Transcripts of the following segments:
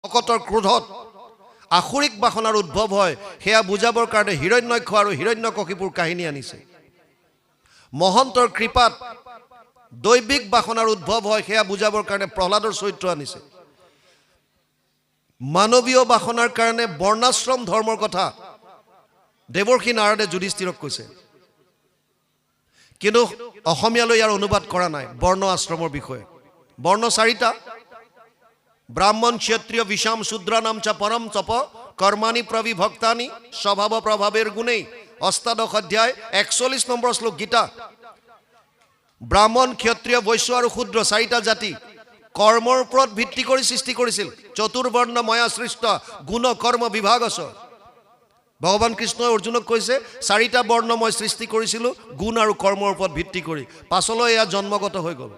ভকতৰ ক্ৰোধত আসুৰিক বাসনাৰ উদ্ভৱ হয়, সেয়া বুজাবৰ কাৰণে হিৰণ্যক্ষ আৰু হিৰণ্যকশিপুৰ কাহিনী আনিছে। মহন্তৰ কৃপাত দৈবিক বাসনাৰ উদ্ভৱ হয়, সেয়া বুজাবৰ কাৰণে প্ৰহ্লাদৰ চৰিত্ৰ আনিছে। মানৱীয় বাসনাৰ কাৰণে বৰ্ণাশ্ৰম ধৰ্মৰ কথা দেৱৰ্ষি নাৰদে যুধিষ্ঠিৰক কৈছে, কিন্তু অসমীয়ালৈ ইয়াৰ অনুবাদ কৰা নাই বৰ্ণ আশ্ৰমৰ বিষয়ে। বৰ্ণ চাৰিটা: ব্ৰাহ্মণ, ক্ষত্ৰিয়, বিষাম, শূদ্ৰানাম চ পৰম তপ কৰ্মাণি প্ৰবিভক্তানি স্বভাৱ প্ৰভাৱেৰ গুণেই। অষ্টাদশ অধ্যায় 41 নম্বৰ শ্লোক গীতা। ব্ৰাহ্মণ, ক্ষত্ৰিয়, বৈশ্য আৰু শূদ্ৰ চাৰিটা জাতি কৰ্মৰ ওপৰত ভিত্তি কৰি সৃষ্টি কৰিছিল। চতুৰ্বৰ্ণ ময়া সৃষ্ট গুণ কৰ্ম বিভাগ আছে। ভগৱান কৃষ্ণই অৰ্জুনক কৈছে, চাৰিটা বৰ্ণ মই সৃষ্টি কৰিছিলোঁ গুণ আৰু কৰ্মৰ ওপৰত ভিত্তি কৰি। পাছলৈ এয়া জন্মগত হৈ গ'ল।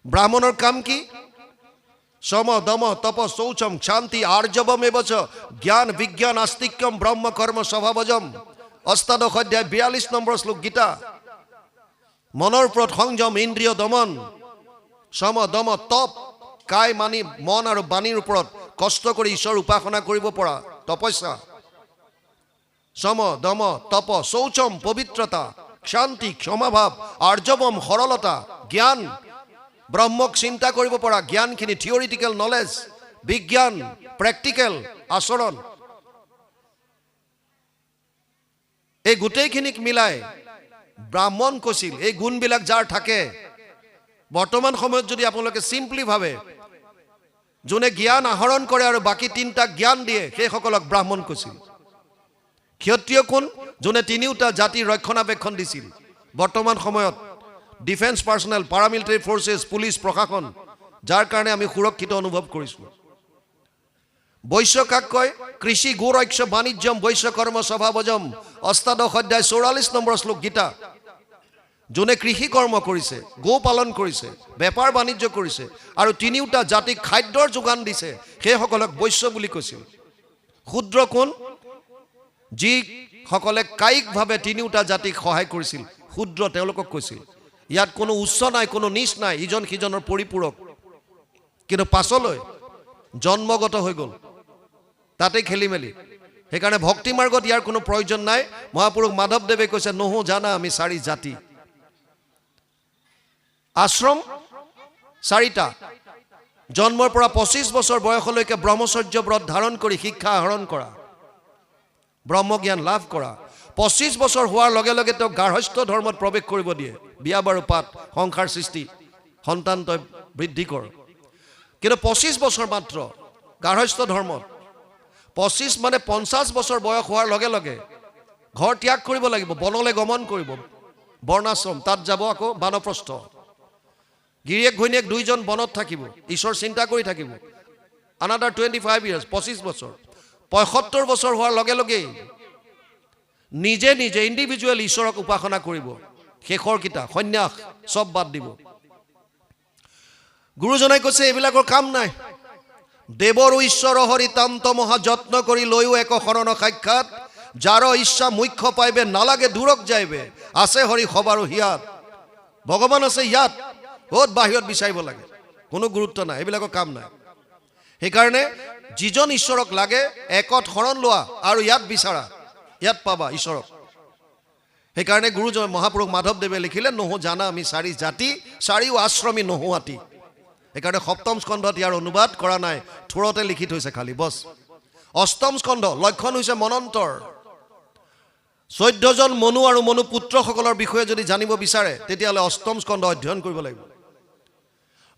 ব্ৰাহ্মণৰ কাম কি? সম দম তপ শৌচম শান্তি আৰ্জবম এবচ জ্ঞান বিজ্ঞান আস্তিক্যম ব্ৰহ্ম কৰ্ম স্বভাৱজম। অষ্টাদশ অধ্যায় 42 নম্বৰ শ্লোক গীতা। মনৰ ওপৰত সংযম, ইন্দ্ৰিয় দমন, সম দম তপ, কায় মানি মন আৰু বাণীৰ ওপৰত কষ্ট কৰি ঈশ্বৰ উপাসনা কৰিব পৰা তপস্যা। সম দম তপ শৌচম পবিত্ৰতা, শান্তি ক্ষমাভাৱ, আৰ্জবম সৰলতা, জ্ঞান ব্ৰহ্মক চিন্তা কৰিব পৰা জ্ঞানখিনি, থিয়ৰিটিকেল নলেজ, বিজ্ঞান প্ৰেক্টিকেল আচৰণ, এই গোটেইখিনিক মিলাই ব্ৰাহ্মণ কৈছিল। এই গুণবিলাক যাৰ থাকে, বৰ্তমান সময়ত যদি আপোনালোকে চিম্পলি ভাবে, যোনে জ্ঞান আহৰণ কৰে আৰু বাকী তিনিটাক জ্ঞান দিয়ে, সেইসকলক ব্ৰাহ্মণ কৈছিল। ক্ষত্ৰিয় কোন? যোনে তিনিওটা জাতিৰ ৰক্ষণাবেক্ষণ দিছিল। বৰ্তমান সময়ত ডিফেন্স পাৰ্চনেল, পাৰামিলিটাৰী ফৰ্চেছ, পুলিচ, প্ৰশাসন, যাৰ কাৰণে আমি সুৰক্ষিত অনুভৱ কৰিছোঁ। বৈশ্য কাক কয়? কৃষি, গোৰক্ষ, বাণিজ্যম, বৈশ্য কৰ্ম স্বভাৱজম। অষ্টাদশ অধ্যায় 44 নম্বৰ শ্লোক গীতা। যোনে কৃষি কৰ্ম কৰিছে, গো পালন কৰিছে, বেপাৰ বাণিজ্য কৰিছে আৰু তিনিওটা জাতিক খাদ্যৰ যোগান দিছে, সেইসকলক বৈশ্য বুলি কৈছিল। শূদ্ৰ কোন? যিসকলে কায়িকভাৱে তিনিওটা জাতিক সহায় কৰিছিল, শূদ্ৰ তেওঁলোকক কৈছিল। ইয়াত কোনো উচ্চ নাই, কোনো নিচ নাই, ইজন সিজনৰ পৰিপূৰক। কিন্তু পাছলৈ জন্মগত হৈ গ'ল, তাতেই খেলি মেলি। সেইকাৰণে ভক্তি মাৰ্গত ইয়াৰ কোনো প্ৰয়োজন নাই। মহাপুৰুষ মাধৱদেৱে কৈছে, নহো জানা আমি চাৰি জাতি। আশ্ৰম চাৰিটা: জন্মৰ পৰা 25 বছৰ বয়সলৈকে ব্ৰহ্মচৰ্য ব্ৰত ধাৰণ কৰি শিক্ষা আহৰণ কৰা, ব্ৰহ্মজ্ঞান লাভ কৰা। 25 বছৰ হোৱাৰ লগে লগে তেওঁক গাৰ্হস্থ্য ধৰ্মত প্ৰৱেশ কৰিব দিয়ে। বিয়া বাৰু পাত, সংসাৰ সৃষ্টি, সন্তান তই বৃদ্ধি কৰ। কিন্তু 25 বছৰ মাত্ৰ গাৰ্হস্থ্য ধৰ্মত। 25 মানে 50 বছৰ বয়স হোৱাৰ লগে লগে ঘৰ ত্যাগ কৰিব লাগিব, বনলৈ গমন কৰিব, বৰ্ণাশ্ৰম, তাত যাব আকৌ বানপ্ৰস্থ। গিৰিয়েক ঘৈণীয়েক দুইজন বনত থাকিব, ঈশ্বৰ চিন্তা কৰি থাকিব। আনাদাৰ 25 ইয়াৰ্ছ, 25 বছৰ। 75 বছৰ হোৱাৰ লগে লগেই নিজে নিজে ইণ্ডিভিজুৱেল ঈশ্বৰক উপাসনা কৰিব। শেষৰ কিতা সন্ন্যাস, চব বাদ দিব। গুৰুজনাই কৈছে, এইবিলাকৰ কাম নাই। দেৱৰ ঈশ্বৰ হৰিতান্ত মহা যত্ন কৰি লৈও এক শৰণ সাক্ষাৎ, যাৰ ইচ্ছা মুখ্য পাইবে নালাগে দূৰক যাইবে, আছে হৰি সবাৰো হিয়াত। ভগৱান আছে ইয়াত, ক'ত বাহিৰত বিচাৰিব লাগে, কোনো গুৰুত্ব নাই, এইবিলাকৰ কাম নাই। সেইকাৰণে যিজন ঈশ্বৰক লাগে, একত শৰণ লোৱা আৰু ইয়াত বিচাৰা, ইয়াত পাবা ঈশ্বৰক। সেইকাৰণে গুৰুজন মহাপুৰুষ মাধৱদেৱে লিখিলে, নহো জানা আমি চাৰি জাতি, চাৰিও আশ্ৰমী নোহোৱাতি। সেইকাৰণে সপ্তম স্কন্ধত ইয়াৰ অনুবাদ কৰা নাই, থোৰতে লিখি থৈছে খালি বছ। অষ্টম স্কন্ধ লক্ষণ হৈছে মনন্তৰ। 14 জন মনু আৰু মনু পুত্ৰসকলৰ বিষয়ে যদি জানিব বিচাৰে, তেতিয়াহ'লে অষ্টম স্কন্ধ অধ্যয়ন কৰিব লাগিব।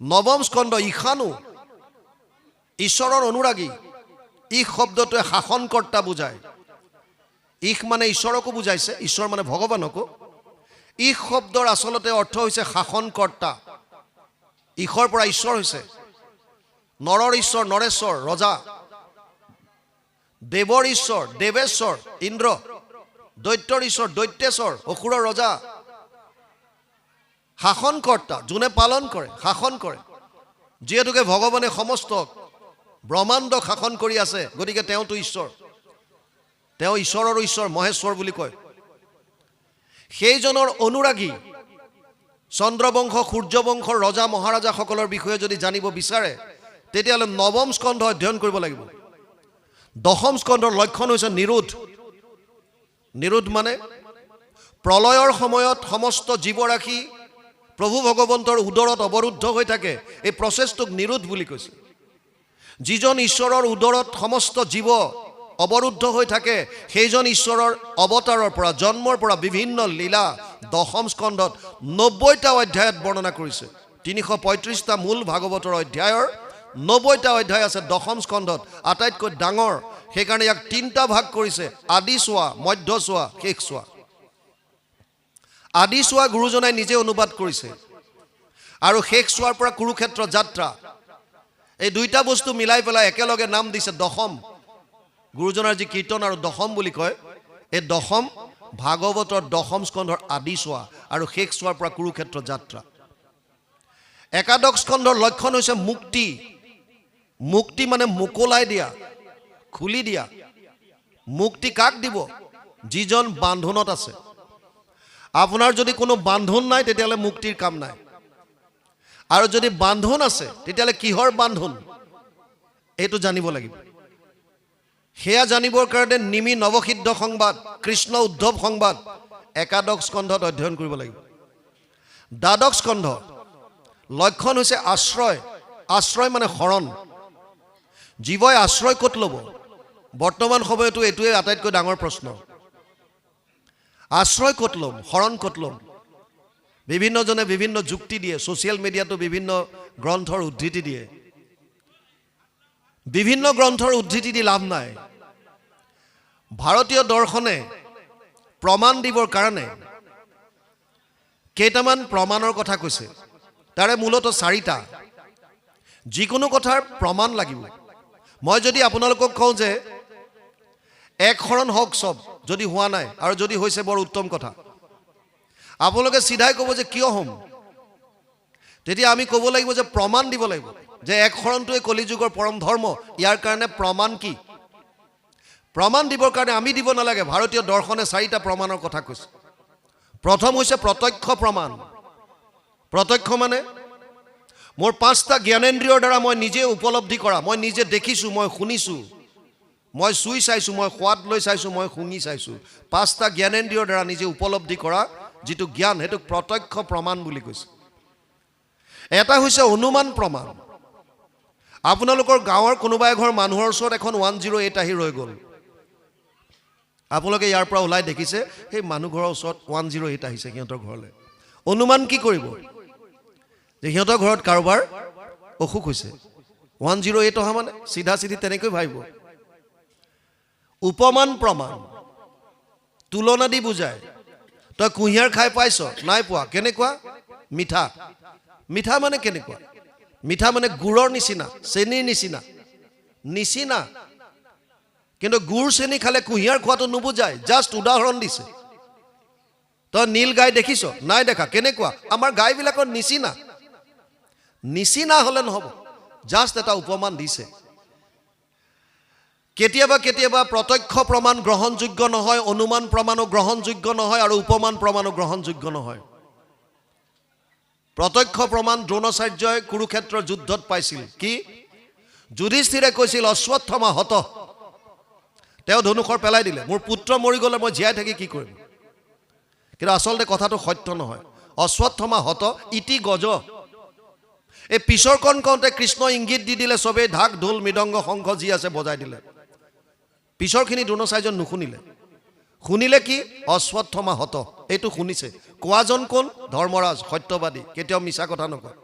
নৱম স্কন্ধ ঈশানু, ঈশ্বৰৰ অনুৰাগী। ঈশ শব্দটোৱে শাসনকৰ্তা বুজায়। ঈশ মানে ঈশ্বৰকো বুজাইছে, ঈশ্বৰ মানে ভগৱানকো। ঈশ শব্দৰ আচলতে অৰ্থ হৈছে শাসনকৰ্তা। ঈশৰ পৰা ঈশ্বৰ হৈছে। নৰৰ ঈশ্বৰ নৰেশ্বৰ, ৰজা। দেৱৰ ঈশ্বৰ দেৱেশ্বৰ, ইন্দ্ৰ। দৈত্যৰ ঈশ্বৰ দৈত্যেশ্বৰ, অসুৰৰ ৰজা। শাসনকৰ্তা, যোনে পালন কৰে, শাসন কৰে। যিহেতুকে ভগৱানে সমস্ত ব্ৰহ্মাণ্ডক শাসন কৰি আছে, গতিকে তেওঁতো ঈশ্বৰ। তেওঁ ঈশ্বৰৰো ঈশ্বৰ, মহেশ্বৰ বুলি কয়। সেইজনৰ অনুৰাগী চন্দ্ৰবংশ, সূৰ্যবংশৰ ৰজা মহাৰাজাসকলৰ বিষয়ে যদি জানিব বিচাৰে, তেতিয়াহ'লে নৱম স্কন্ধ অধ্যয়ন কৰিব লাগিব। দশম স্কন্ধৰ লক্ষণ হৈছে নিৰোধ। নিৰোধ মানে প্ৰলয়ৰ সময়ত সমস্ত জীৱৰাশি প্ৰভু ভগৱন্তৰ উদৰত অৱৰুদ্ধ হৈ থাকে, এই প্ৰচেছটোক নিৰোধ বুলি কৈছে। যিজন ঈশ্বৰৰ উদৰত সমস্ত জীৱ অৱৰুদ্ধ হৈ থাকে, সেইজন ঈশ্বৰৰ অৱতাৰৰ পৰা জন্মৰ পৰা বিভিন্ন লীলা দশম স্কন্ধত 90টা অধ্যায়ত বৰ্ণনা কৰিছে। 335টা মূল ভাগৱতৰ অধ্যায়ৰ 90টা অধ্যায় আছে দশম স্কন্ধত, আটাইতকৈ ডাঙৰ। সেইকাৰণে ইয়াক 3টা ভাগ কৰিছে, আদি চোৱা, মধ্য চোৱা, শেষ চোৱা। আদি চোৱা গুৰুজনাই নিজে অনুবাদ কৰিছে, আৰু শেষ চোৱাৰ পৰা কুৰুক্ষেত্ৰ যাত্ৰা, এই দুইটা বস্তু মিলাই পেলাই একেলগে নাম দিছে দশম। গুৰুজনাৰ যি কীৰ্তন আৰু দশম বুলি কয়, এই দশম ভাগৱতৰ দশম স্কন্ধৰ আদি চোৱা আৰু শেষ চোৱাৰ পৰা কুৰুক্ষেত্ৰ যাত্ৰা। একাদশ স্কন্ধৰ লক্ষণ হৈছে মুক্তি। মুক্তি মানে মোকলাই দিয়া, খুলি দিয়া। মুক্তি কাক দিব? যিজন বান্ধোনত আছে। আপোনাৰ যদি কোনো বান্ধোন নাই, তেতিয়াহ'লে মুক্তিৰ কাম নাই। আৰু যদি বান্ধোন আছে, তেতিয়াহ'লে কিহৰ বান্ধোন এইটো জানিব লাগিব। সেয়া জানিবৰ কাৰণে নিমি নৱসিদ্ধ সংবাদ, কৃষ্ণ উদ্ধৱ সংবাদ একাদশ স্কন্ধত অধ্যয়ন কৰিব লাগিব। দ্বাদশ স্কন্ধ লক্ষণ হৈছে আশ্ৰয়। আশ্ৰয় মানে শৰণ। জীৱই আশ্ৰয় ক'ত ল'ব? বৰ্তমান সময়তো এইটোৱে আটাইতকৈ ডাঙৰ প্ৰশ্ন। আশ্ৰয় ক'ত ল'ম? শৰণ ক'ত ল'ম? বিভিন্নজনে বিভিন্ন যুক্তি দিয়ে, ছ'চিয়েল মিডিয়াতো বিভিন্ন গ্ৰন্থৰ উদ্ধৃতি দিয়ে। বিভিন্ন গ্ৰন্থৰ উদ্ধৃতি দি লাভ নাই। ভাৰতীয় দৰ্শনে প্ৰমাণ দিবৰ কাৰণে কেইটামান প্ৰমাণৰ কথা কৈছে, তাৰে মূলতঃ 4টা। যিকোনো কথাৰ প্ৰমাণ লাগিব। মই যদি আপোনালোকক কওঁ যে এক শৰণ হওক চব, যদি হোৱা নাই আৰু যদি হৈছে বৰ উত্তম কথা, আপোনালোকে চিধাই ক'ব যে কিয় হ'ম? তেতিয়া আমি ক'ব লাগিব যে প্ৰমাণ দিব লাগিব যে এক শৰণটোৱে কলিযুগৰ পৰম ধৰ্ম। ইয়াৰ কাৰণে প্ৰমাণ কি? প্ৰমাণ দিবৰ কাৰণে আমি দিব নালাগে। ভাৰতীয় দৰ্শনে 4টা প্ৰমাণৰ কথা কৈছে। প্ৰথম হৈছে প্ৰত্যক্ষ প্ৰমাণ। প্ৰত্যক্ষ মানে মোৰ 5টা জ্ঞানেন্দ্ৰিয়ৰ দ্বাৰা মই নিজে উপলব্ধি কৰা, মই নিজে দেখিছোঁ, মই শুনিছোঁ, মই চুই চাইছোঁ, মই সোৱাদ লৈ চাইছোঁ, মই শুঙি চাইছোঁ। 5টা জ্ঞানেন্দ্ৰিয়ৰ দ্বাৰা নিজে উপলব্ধি কৰা যিটো জ্ঞান, সেইটোক প্ৰত্যক্ষ প্ৰমাণ বুলি কৈছে। এটা হৈছে অনুমান প্ৰমাণ। আপোনালোকৰ গাঁৱৰ কোনোবা এঘৰ মানুহৰ ওচৰত এখন 108 আহি ৰৈ গ'ল। আপোনালোকে ইয়াৰ পৰা ওলাই দেখিছে সেই মানুহ ঘৰৰ ওচৰত 108 আহিছে সিহঁতৰ ঘৰলৈ। অনুমান কি কৰিব? যে সিহঁতৰ ঘৰত কাৰোবাৰ অসুখ হৈছে। 108 অহা মানে চিধা চিধি তেনেকৈ ভাবিব। উপমান প্ৰমাণ, তুলনা দি বুজায়। তই কুঁহিয়াৰ খাই পাইছ? নাই পোৱা। কেনেকুৱা? মিঠা। মিঠা মানে কেনেকুৱা? মিঠা মানে গুড়ৰ নিচিনা, চেনীৰ নিচিনা। নিচিনা কিন্তু গুড় চেনি খালে কুঁহিয়াৰ খোৱাটো নুবুজায়। জাষ্ট উদাহৰণ দিছে। তই নীল গাই দেখিছ? নাই দেখা। কেনেকুৱা? আমাৰ গাইবিলাকৰ নিচিনা। নিচিনা হ'লে নহ'ব, জাষ্ট এটা উপমান দিছে। কেতিয়াবা কেতিয়াবা প্ৰত্যক্ষ প্ৰমাণ গ্ৰহণযোগ্য নহয়, অনুমান প্ৰমাণো গ্ৰহণযোগ্য নহয়, আৰু উপমান প্ৰমাণো গ্ৰহণযোগ্য নহয়। প্ৰত্যক্ষ প্ৰমাণ দ্ৰোণাচাৰ্যই কুৰুক্ষেত্ৰৰ যুদ্ধত পাইছিল। কি? যুধিষ্ঠিৰে কৈছিল অশ্বত্থমা হত। তেওঁ ধনুষৰ পেলাই দিলে। মোৰ পুত্ৰ মৰি গ'লে মই জীয়াই থাকি কি কৰিম? কিন্তু আচলতে কথাটো সত্য নহয়। অশ্বত্থমা হত ইতি গজ। এই পিছৰ কণ কওঁতে কৃষ্ণ ইংগিত দি দিলে, চবেই ঢাক ঢোল মৃদংগ শংখ যি আছে বজাই দিলে। পিছৰখিনি দ্ৰোণাচাৰ্য নুশুনিলে। শুনিলে কি? অশ্বত্থমা হত। এইটো শুনিছে। কোৱাজন কোন? ধৰ্মৰাজ, সত্যবাদী, কেতিয়াও মিছা কথা নকয়।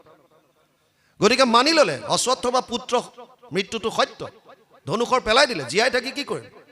গতিকে মানি ল'লে অশ্বত্থমা পুত্ৰ মৃত্যুটো সত্য। ধনুষৰ পেলাই দিলে, জীয়াই থাকি কি কৰিম?